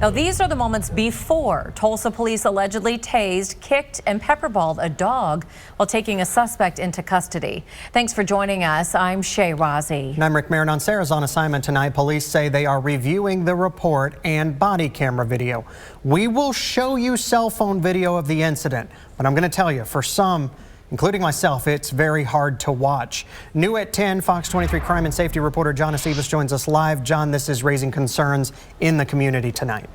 Now, these are the moments before Tulsa Police allegedly tased, kicked, and pepperballed a dog while taking a suspect into custody. Thanks for joining us. I'm Shay Rozzi. And I'm Rick Marin. Sarah's on assignment tonight. Police say they are reviewing the report and body camera video. We will show you cell phone video of the incident, but I'm going to tell you, for some, including myself, it's very hard to watch. New at 10, Fox 23 crime and safety reporter John Acebus joins us live. John, this is raising concerns in the community tonight.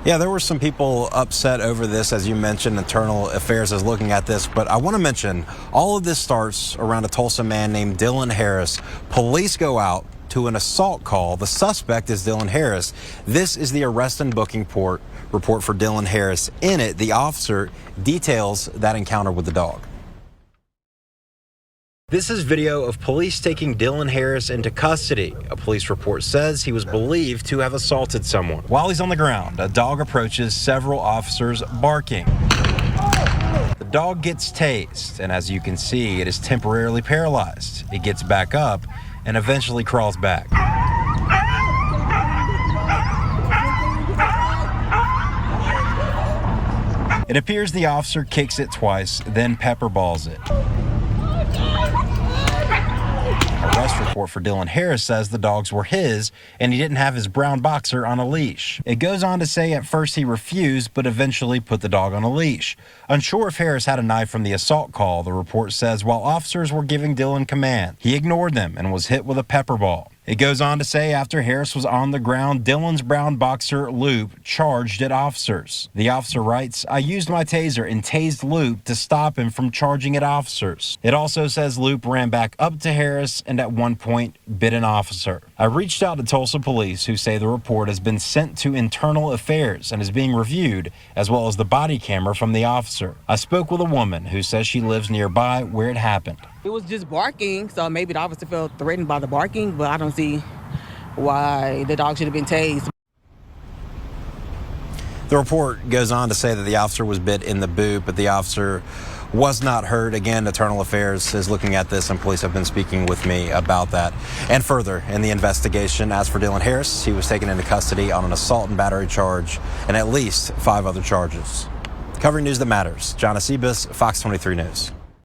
Yeah, there were some people upset over this. As you mentioned, Internal Affairs is looking at this, but I want to mention all of this starts around a Tulsa man named Dylan Harris. Police go out to an assault call. The suspect is Dylan Harris. This is the arrest and booking report for Dylan Harris. In it, the officer details that encounter with the dog. This is video of police taking Dylan Harris into custody. A police report says he was believed to have assaulted someone. While he's on the ground, a dog approaches several officers barking. The dog gets tased, and as you can see, it is temporarily paralyzed. It gets back up and eventually crawls back. It appears the officer kicks it twice, then pepperballs it. Arrest report for Dylan Harris says the dogs were his and he didn't have his brown boxer on a leash. It goes on to say at first he refused, but eventually put the dog on a leash. Unsure if Harris had a knife from the assault call, the report says while officers were giving Dylan command, he ignored them and was hit with a pepperball. It goes on to say after Harris was on the ground, Dylan's brown boxer, Loop, charged at officers. The officer writes, "I used my taser and tased Loop to stop him from charging at officers." It also says Loop ran back up to Harris and at one point bit an officer. I reached out to Tulsa Police, who say the report has been sent to Internal Affairs and is being reviewed, as well as the body camera from the officer. I spoke with a woman who says she lives nearby where it happened. It was just barking, so maybe the officer felt threatened by the barking, but I don't see why the dog should have been tased. The report goes on to say that the officer was bit in the boot, but the officer was not hurt. Again, Internal Affairs is looking at this, and police have been speaking with me about that. And further in the investigation, as for Dylan Harris, he was taken into custody on an assault and battery charge and at least 5 other charges. Covering news that matters, John Acebus, Fox 23 News.